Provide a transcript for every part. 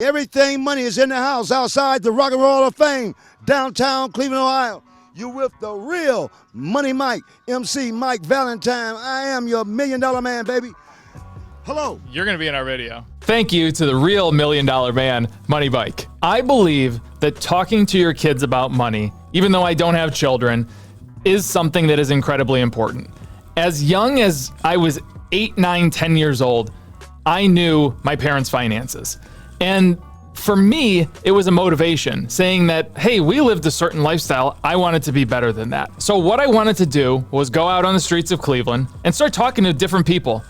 Everything Money is in the house outside the Rock and Roll of Fame, downtown Cleveland, Ohio. You with the real Money Mike, MC Mike Valentine. I am your $1 million man, baby. Hello. You're going to be in our video. Thank you to the real $1 million man, Money Mike. I believe that talking to your kids about money, even though I don't have children, is something that is incredibly important. As young as I was 8, 9, 10 years old, I knew my parents' finances. And for me, it was a motivation saying that, hey, we lived a certain lifestyle. I wanted to be better than that. So what I wanted to do was go out on the streets of Cleveland and start talking to different people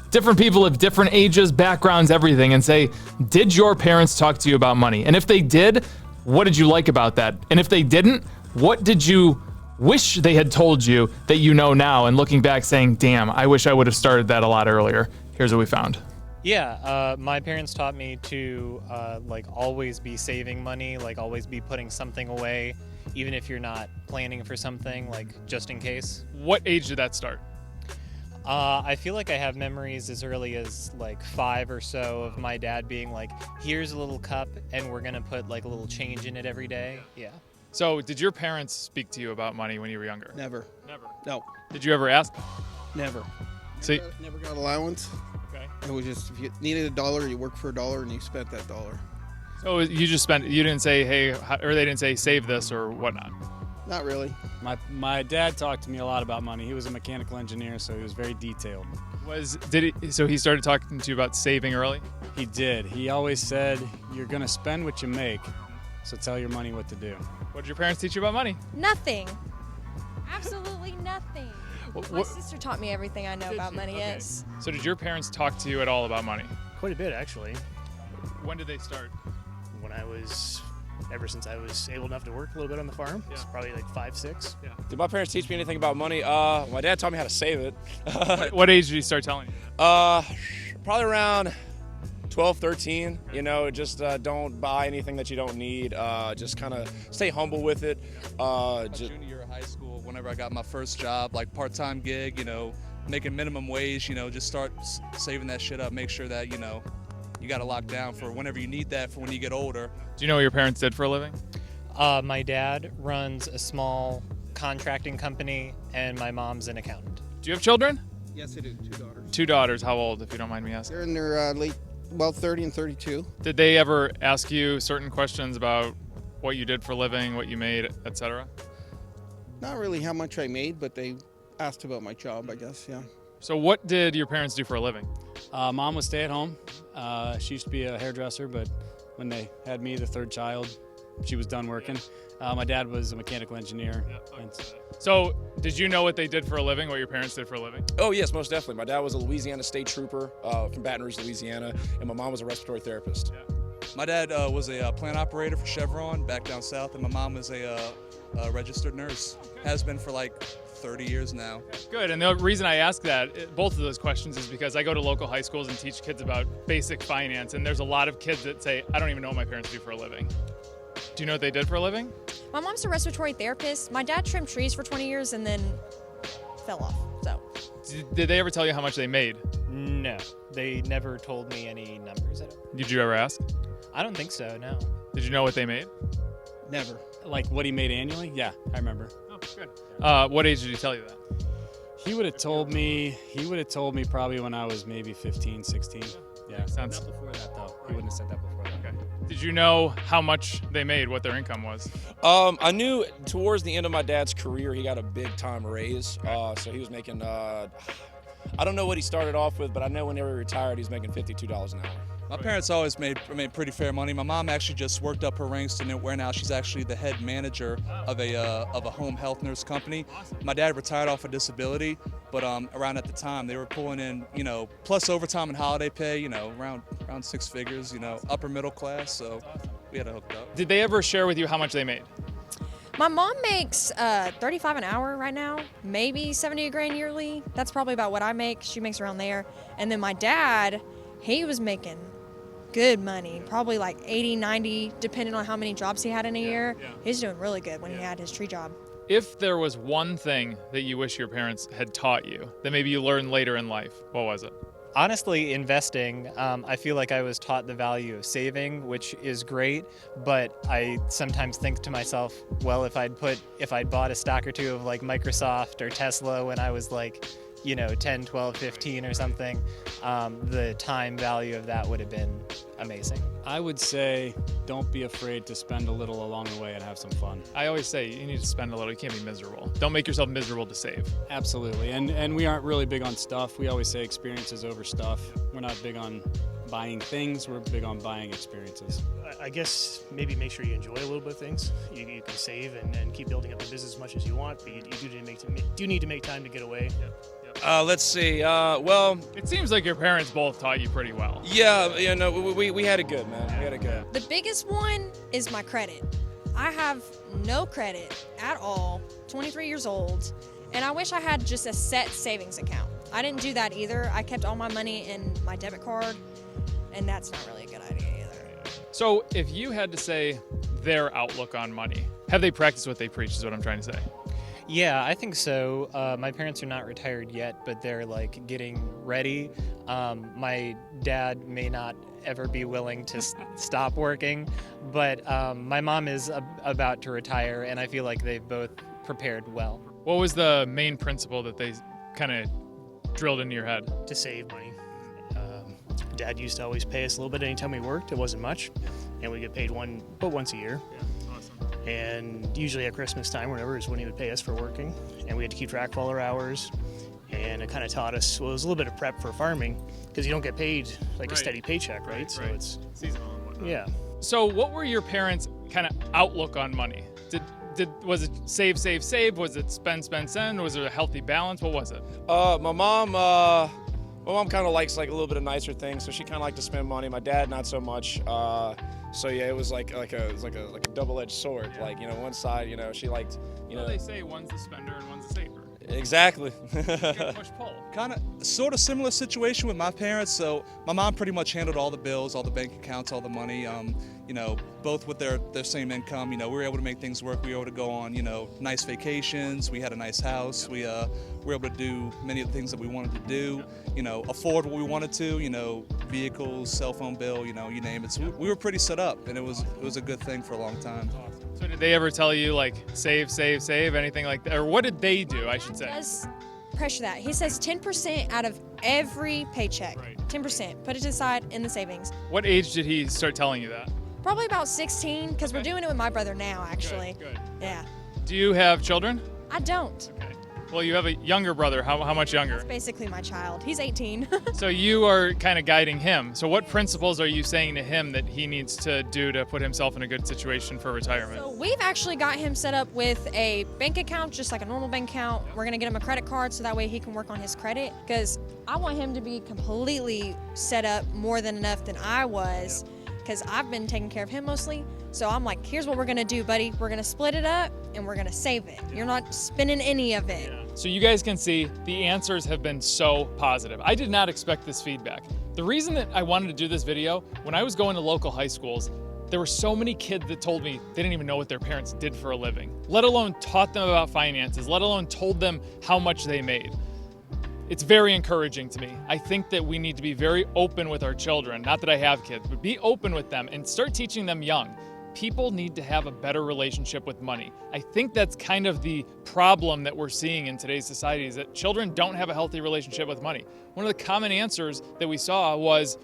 of different ages, backgrounds, everything, and say, did your parents talk to you about money? And if they did, what did you like about that? And if they didn't, what did you wish they had told you that you know now? And looking back saying, damn, I wish I would have started that a lot earlier. Here's what we found. Yeah, my parents taught me to always be saving money, always be putting something away, even if you're not planning for something, just in case. What age did that start? I feel like I have memories as early as 5 or so of my dad being like, here's a little cup and we're gonna put a little change in it every day. Yeah. So did your parents speak to you about money when you were younger? Never. No. Did you ever ask? Never. See, Never got allowance. okay. It was just, if you needed $1, you worked for $1 and you spent that $1. So you just spent, you didn't say, hey, or they didn't say save this or whatnot? Not really. My dad talked to me a lot about money. He was a mechanical engineer, so he was very detailed. So he started talking to you about saving early? He did. He always said, you're going to spend what you make, so tell your money what to do. What did your parents teach you about money? Nothing. Absolutely nothing. My What- sister taught me everything I know about money, Okay. yes. So did your parents talk to you at all about money? Quite a bit, actually. When did they start? Ever since I was able enough to work a little bit on the farm. Yeah. It's probably 5, 6. Did my parents teach me anything about money? My dad taught me how to save it. What age did he start telling you? Probably around 12, 13. You know, just don't buy anything that you don't need. Just kind of stay humble with it. Junior year of high school, whenever I got my first job, part-time gig, making minimum wage, just start saving that shit up. Make sure that, you got it locked down for whenever you need that for when you get older. Do you know what your parents did for a living? My dad runs a small contracting company, and my mom's an accountant. Do you have children? Yes, I do. 2 daughters. 2 daughters. How old, if you don't mind me asking? They're in their late, 30 and 32. Did they ever ask you certain questions about what you did for a living, what you made, etc.? Not really how much I made, but they asked about my job, I guess, yeah. So what did your parents do for a living? Mom was stay at home. She used to be a hairdresser, but when they had me, the third child, she was done working. My dad was a mechanical engineer. So did you know what they did for a living, what your parents did for a living? Oh, yes, most definitely. My dad was a Louisiana state trooper from Baton Rouge, Louisiana, and my mom was a respiratory therapist. Yeah. My dad was a plant operator for Chevron back down south, and my mom was a registered nurse. Has been for 30 years now. Good, and the reason I ask that, both of those questions, is because I go to local high schools and teach kids about basic finance, and there's a lot of kids that say, I don't even know what my parents do for a living. Do you know what they did for a living? My mom's a respiratory therapist. My dad trimmed trees for 20 years and then fell off, so. Did they ever tell you how much they made? No, they never told me any numbers. Did you ever ask? I don't think so, no. Did you know what they made? Never. What he made annually? Yeah, I remember. Oh, good. What age did he tell you that? He would have told me probably when I was maybe 15, 16. Yeah. Makes sense. Not before that, though. He wouldn't have said that before that. Okay. Did you know how much they made, what their income was? I knew towards the end of my dad's career, he got a big time raise. So he was making, I don't know what he started off with, but I know whenever he retired, he was making $52 an hour. My parents always made pretty fair money. My mom actually just worked up her ranks to where now she's actually the head manager of a home health nurse company. My dad retired off of disability, but around at the time they were pulling in, plus overtime and holiday pay, around 6 figures, upper middle class. So we had it hooked up. Did they ever share with you how much they made? My mom makes $35 an hour right now, maybe $70 grand yearly. That's probably about what I make. She makes around there. And then my dad, he was making good money, probably 80, 90, depending on how many jobs he had in a year. Yeah. He's doing really good when he had his tree job. If there was one thing that you wish your parents had taught you that maybe you learned later in life, what was it? Honestly, investing, I feel like I was taught the value of saving, which is great, but I sometimes think to myself, well, if I'd bought a stock or two of like Microsoft or Tesla when I was like, 10, 12, 15 or something, the time value of that would have been amazing. I would say don't be afraid to spend a little along the way and have some fun. I always say you need to spend a little. You can't be miserable. Don't make yourself miserable to save. Absolutely. And we aren't really big on stuff. We always say experiences over stuff. We're not big on buying things. We're big on buying experiences. I guess maybe make sure you enjoy a little bit of things. You can save and keep building up the business as much as you want, but you do need to make time to get away. Let's see. Well, It seems like your parents both taught you pretty well. yeah, we had it good, man. We had it good. The biggest one is my credit. I have no credit at all, 23 years old, and I wish I had just a set savings account. I didn't do that either. I kept all my money in my debit card, and that's not really a good idea either. So if you had to say their outlook on money, have they practiced what they preach is what I'm trying to say. Yeah, I think so. My parents are not retired yet, but they're like getting ready. My dad may not ever be willing to stop working, but my mom is about to retire, and I feel like they've both prepared well. What was the main principle that they kind of drilled into your head? To save money. Dad used to always pay us a little bit anytime we worked. It wasn't much, and we get paid once a year. And usually at Christmas time, whenever, is when he would pay us for working. And we had to keep track of all our hours. And it kind of taught us, well, it was a little bit of prep for farming, because you don't get paid like a steady paycheck, right? So it's seasonal and whatnot. Yeah. So what were your parents' kind of outlook on money? Was it save? Was it spend? Was it a healthy balance? What was it? My mom kind of likes like a little bit of nicer things, so she kind of liked to spend money. My dad, not so much. So yeah, it was like a double-edged sword. Yeah. Like, one side, she liked, They say one's the spender and one's the saver. Exactly. Push-pull. Kind of, sort of similar situation with my parents. So my mom pretty much handled all the bills, all the bank accounts, all the money. Both with their same income. We were able to make things work. We were able to go on, nice vacations. We had a nice house. We were able to do many of the things that we wanted to do. Afford what we wanted to. Vehicles, cell phone bill. You name it. So we were pretty set up, and it was a good thing for a long time. So did they ever tell you like save, anything like that? Or what did they do, I should say? He does pressure that. He says 10% out of every paycheck. Right. 10%. Put it aside in the savings. What age did he start telling you that? Probably about 16, because we're doing it with my brother now, actually. Good. Yeah. Do you have children? I don't. Okay. Well, you have a younger brother. How much younger? That's basically my child. He's 18. So you are kind of guiding him. So what principles are you saying to him that he needs to do to put himself in a good situation for retirement? So we've actually got him set up with a bank account, just like a normal bank account. We're going to get him a credit card so that way he can work on his credit, because I want him to be completely set up more than enough than I was, because I've been taking care of him mostly. So I'm like, here's what we're going to do, buddy. We're going to split it up and we're going to save it. You're not spending any of it. So you guys can see the answers have been so positive. I did not expect this feedback. The reason that I wanted to do this video, when I was going to local high schools, there were so many kids that told me they didn't even know what their parents did for a living, let alone taught them about finances, let alone told them how much they made. It's very encouraging to me. I think that we need to be very open with our children. Not that I have kids, but be open with them and start teaching them young. People need to have a better relationship with money. I think that's kind of the problem that we're seeing in today's society, is that children don't have a healthy relationship with money. One of the common answers that we saw was,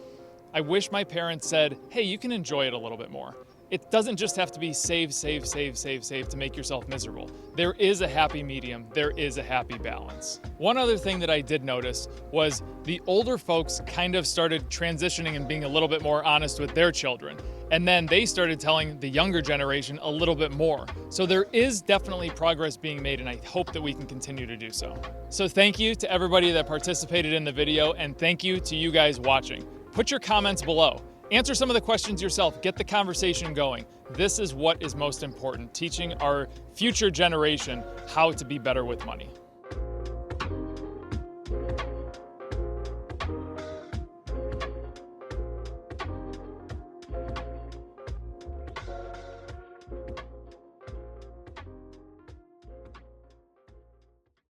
I wish my parents said, hey, you can enjoy it a little bit more. It doesn't just have to be save to make yourself miserable. There is a happy medium. There is a happy balance. One other thing that I did notice was the older folks kind of started transitioning and being a little bit more honest with their children. And then they started telling the younger generation a little bit more. So there is definitely progress being made, and I hope that we can continue to do so. So thank you to everybody that participated in the video, and thank you to you guys watching. Put your comments below. Answer some of the questions yourself. Get the conversation going. This is what is most important, teaching our future generation how to be better with money.